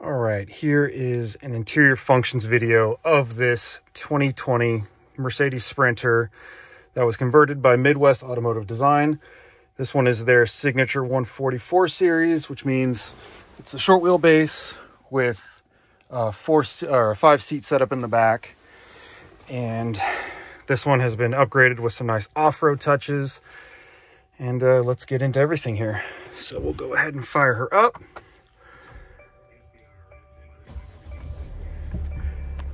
All right, here is an interior functions video of this 2020 Mercedes Sprinter that was converted by Midwest Automotive Design. This one is their signature 144 series, which means it's a short wheelbase with a 5-seat setup in the back. And this one has been upgraded with some nice off-road touches. And let's get into everything here. So we'll go ahead and fire her up.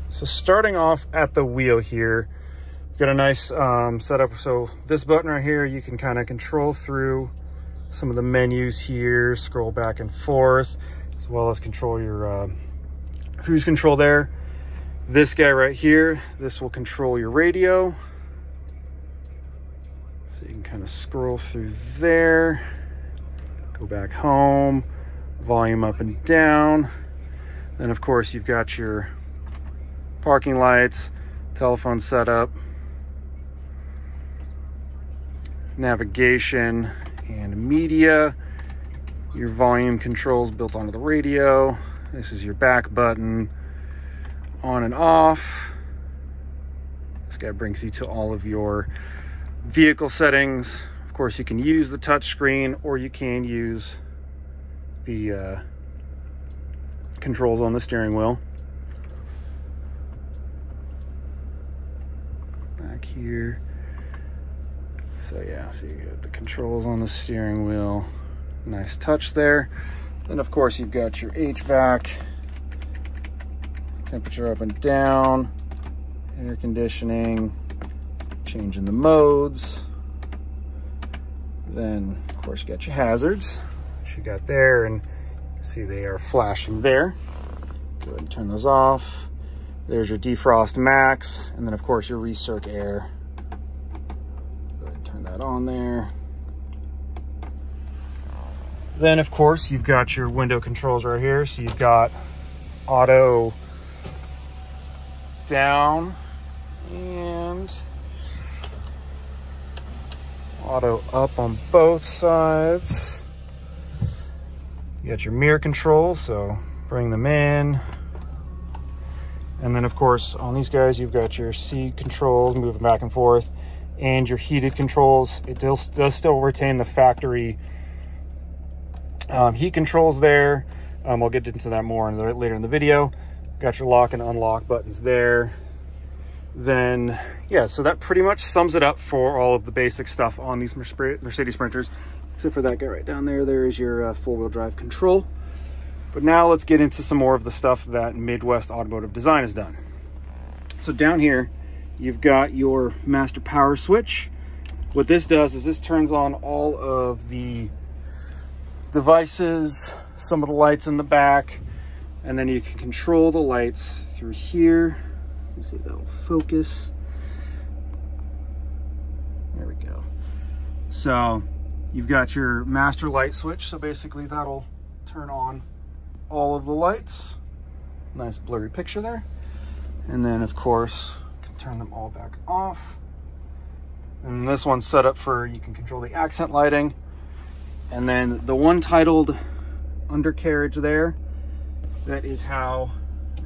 So starting off at the wheel here, you've got a nice setup. So this button right here, you can kind of control through some of the menus here, scroll back and forth, as well as control your cruise control there. This guy right here, this will control your radio. So you can kind of scroll through there, go back home, volume up and down. Then of course you've got your parking lights, telephone setup, navigation and media, your volume controls built onto the radio. This is your back button, on and off. This guy brings you to all of your vehicle settings. Of course, you can use the touch screen or you can use the controls on the steering wheel. Here, so yeah, so you got the controls on the steering wheel, nice touch there. Then of course you've got your HVAC, temperature up and down, air conditioning, changing the modes. Then of course you got your hazards, which you got there, and see they are flashing there. Go ahead and turn those off. There's your defrost max, and then of course your recirc air. Go ahead and turn that on there. Then of course you've got your window controls right here. So you've got auto down and auto up on both sides. You got your mirror control, so bring them in. And then of course on these guys, you've got your seat controls moving back and forth and your heated controls. It does still retain the factory heat controls there. I'll get into that more later in the video. Got your lock and unlock buttons there. Then, yeah, so that pretty much sums it up for all of the basic stuff on these Mercedes Sprinters. Except for that guy right down there, there is your four-wheel drive control. But now let's get into some more of the stuff that Midwest Automotive Design has done. So down here, you've got your master power switch. What this does is this turns on all of the devices, some of the lights in the back, and then you can control the lights through here. Let me see if that'll focus. There we go. So you've got your master light switch. So basically that'll turn on all of the lights. Nice blurry picture there. And then of course you can turn them all back off. And this one's set up for, you can control the accent lighting. And then the one titled undercarriage there, that is how,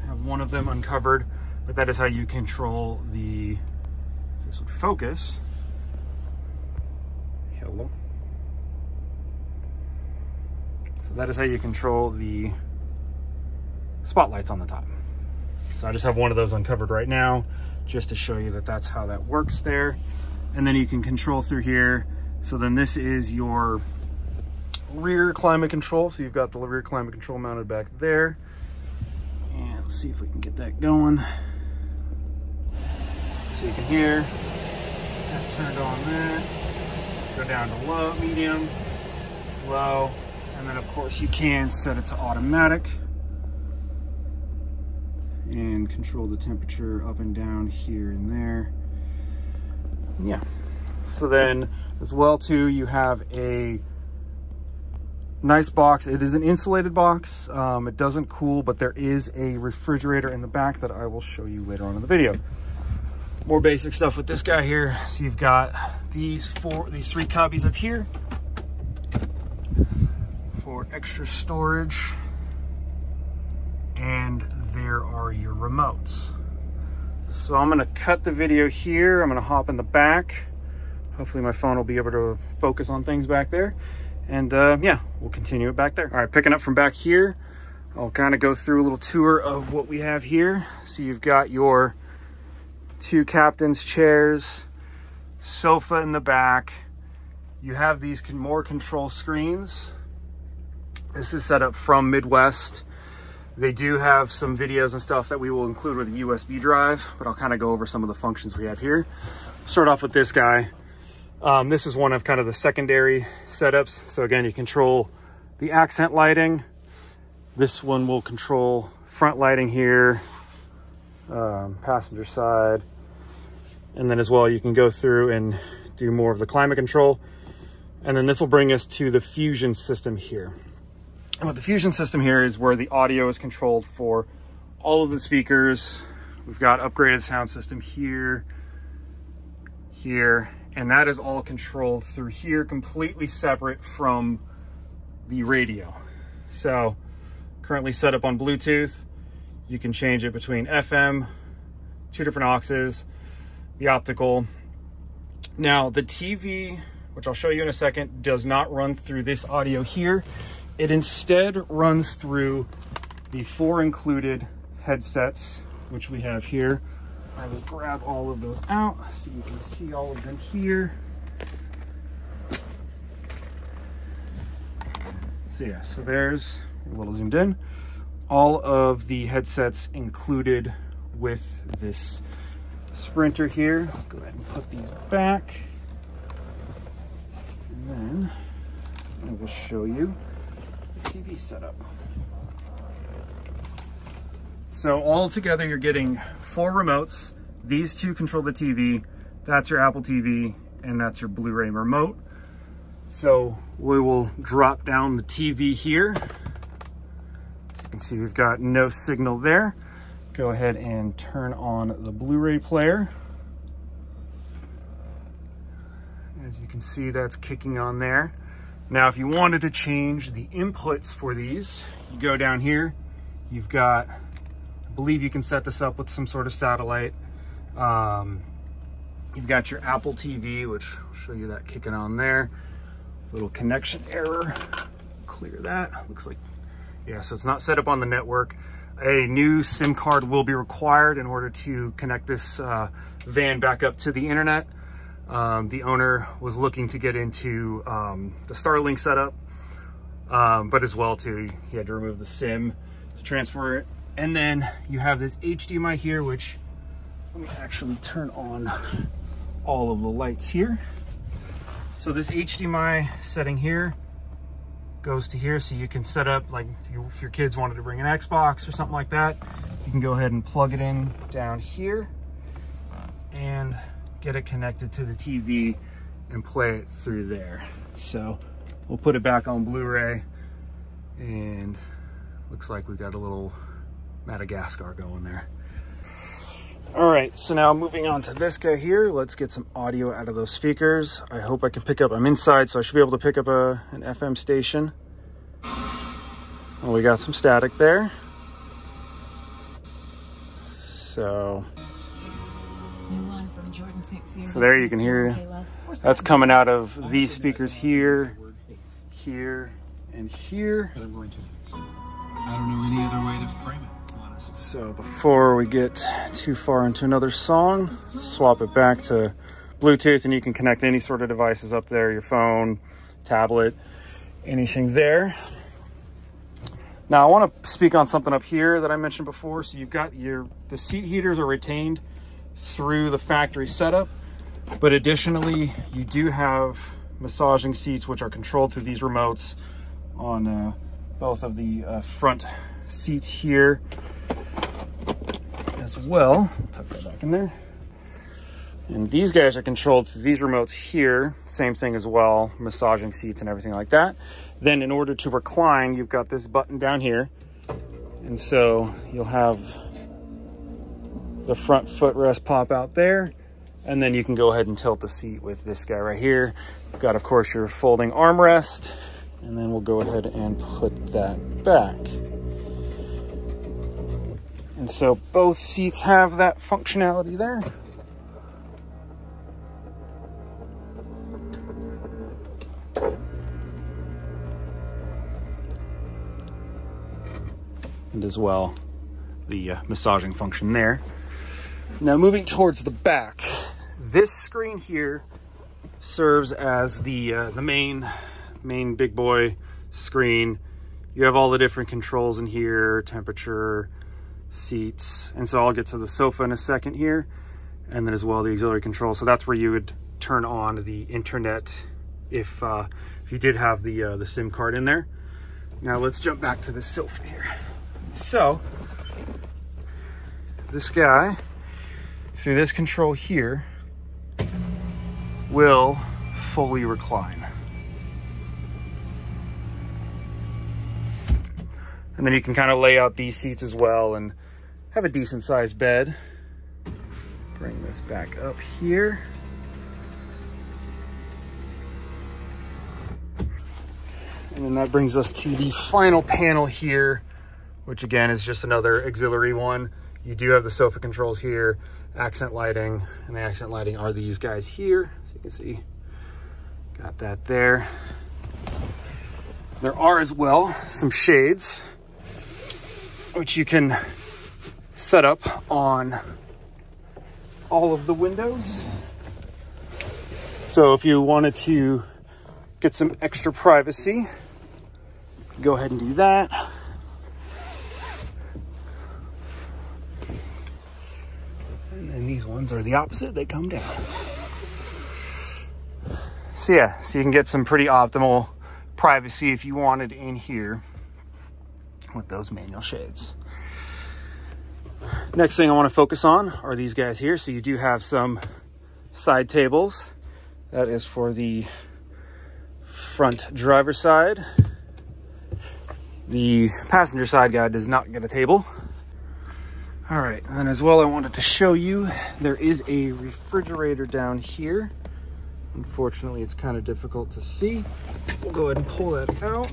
I have one of them uncovered, but that is how you control the, if this would focus. Hello. So that is how you control the spotlights on the top. So I just have one of those uncovered right now, just to show you that that's how that works there. And then you can control through here. So then this is your rear climate control. So you've got the rear climate control mounted back there. And let's see if we can get that going. So you can hear that turned on there. Go down to low, medium, low. And then of course you can set it to automatic and control the temperature up and down here and there. Yeah. So then as well too, you have a nice box. It is an insulated box. It doesn't cool, but there is a refrigerator in the back that I will show you later on in the video. More basic stuff with this guy here. So you've got these three cubbies up here for extra storage. remotes. So I'm gonna cut the video here. I'm gonna hop in the back. Hopefully my phone will be able to focus on things back there. And yeah, we'll continue it back there. All right, picking up from back here, I'll kind of go through a little tour of what we have here. So you've got your 2 captain's chairs, sofa in the back. You have these more control screens. This is set up from Midwest. They do have some videos and stuff that we will include with a USB drive, but I'll kind of go over some of the functions we have here. Start off with this guy. This is one of kind of the secondary setups. So again, you control the accent lighting. This one will control front lighting here, passenger side. And then as well, you can go through and do more of the climate control. And then this will bring us to the Fusion system here. And what the Fusion system here is where the audio is controlled for all of the speakers. We've got upgraded sound system here, here, and that is all controlled through here, completely separate from the radio. So currently set up on Bluetooth. You can change it between FM, 2 different auxes, the optical. Now the TV, which I'll show you in a second, does not run through this audio here. It instead runs through the 4 included headsets, which we have here. I will grab all of those out so you can see all of them here. So yeah, so there's a little zoomed in. All of the headsets included with this Sprinter here. I'll go ahead and put these back. And then I will show you the TV setup. So all together, you're getting 4 remotes. These 2 control the TV. That's your Apple TV, and that's your Blu-ray remote. So we will drop down the TV here. As you can see, we've got no signal there. Go ahead and turn on the Blu-ray player. As you can see, that's kicking on there. Now, if you wanted to change the inputs for these, you go down here. You've got, I believe you can set this up with some sort of satellite. You've got your Apple TV, which I'll show you that kicking on there. Little connection error, clear that. Looks like, yeah, so it's not set up on the network. A new SIM card will be required in order to connect this van back up to the internet. The owner was looking to get into the Starlink setup, but as well too, he had to remove the SIM to transfer it. And then you have this HDMI here, which, let me actually turn on all of the lights here. So this HDMI setting here goes to here, so you can set up, like if your kids wanted to bring an Xbox or something like that, you can go ahead and plug it in down here and get it connected to the TV and play it through there. So we'll put it back on Blu-ray, and looks like we got a little Madagascar going there. All right, so now moving on to this guy here, let's get some audio out of those speakers. I hope I can pick up, I'm inside, so I should be able to pick up an FM station. Well, we got some static there. So there you can hear, that's coming out of these speakers here, here, and here. But I'm going to. I don't know any other way to frame it. So before we get too far into another song, swap it back to Bluetooth, and you can connect any sort of devices up there, your phone, tablet, anything there. Now I want to speak on something up here that I mentioned before. So you've got the seat heaters are retained through the factory setup, but additionally you do have massaging seats which are controlled through these remotes on both of the front seats here as well. Tuck that back in there. And these guys are controlled through these remotes here. Same thing as well, massaging seats and everything like that. Then in order to recline, you've got this button down here. And so you'll have the front footrest pop out there. And then you can go ahead and tilt the seat with this guy right here. You've got, of course, your folding armrest. And then we'll go ahead and put that back. And so both seats have that functionality there. And as well, the massaging function there. Now moving towards the back, this screen here serves as the main big boy screen. You have all the different controls in here, temperature, seats, and so I'll get to the sofa in a second here, and then as well the auxiliary control. So that's where you would turn on the internet if you did have the SIM card in there. Now let's jump back to the sofa here. So this guy, through this control here, will fully recline. And then you can kind of lay out these seats as well and have a decent sized bed. Bring this back up here. And then that brings us to the final panel here, which again is just another auxiliary one. You do have the sofa controls here, accent lighting, and the accent lighting are these guys here. So you can see, got that there. There are as well some shades, which you can set up on all of the windows. So if you wanted to get some extra privacy, go ahead and do that. And then these ones are the opposite, they come down. So yeah, so you can get some pretty optimal privacy if you wanted in here with those manual shades. Next thing I want to focus on are these guys here. So you do have some side tables. That is for the front driver's side. The passenger side guy does not get a table. All right, and then as well, I wanted to show you, there is a refrigerator down here. Unfortunately, it's kind of difficult to see. We'll go ahead and pull that out.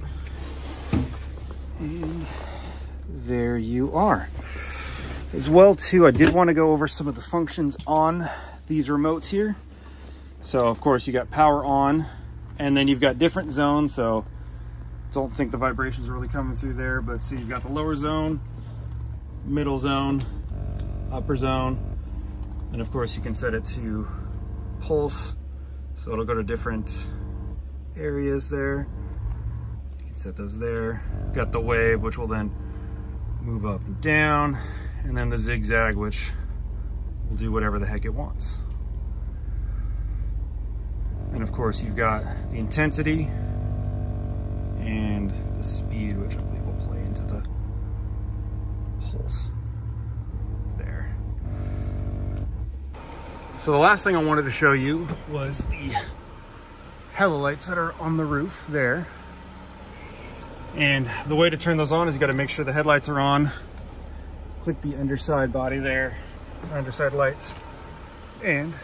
And there you are. As well too, I did want to go over some of the functions on these remotes here. So of course you got power on, and then you've got different zones. So don't think the vibrations are really coming through there, but see, you've got the lower zone, middle zone, upper zone. And of course you can set it to pulse. So it'll go to different areas there. You can set those there. Got the wave, which will then move up and down. And then the zigzag, which will do whatever the heck it wants. And of course you've got the intensity and the speed, which I believe will play into the pulse there. So the last thing I wanted to show you was the helights that are on the roof there. And the way to turn those on is you got to make sure the headlights are on. Click the underside body there, underside lights, and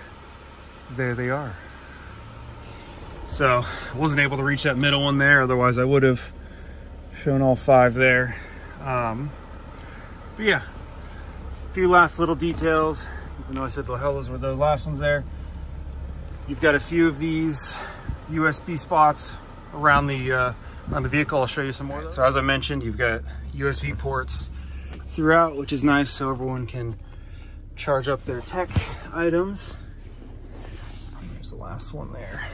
there they are. So I wasn't able to reach that middle one there, otherwise I would have shown all 5 there. But yeah, a few last little details. Even though I said the hellos were the last ones there. You've got a few of these USB spots around the on the vehicle. I'll show you some more. So as I mentioned, you've got USB ports throughout, which is nice, so everyone can charge up their tech items. There's the last one there.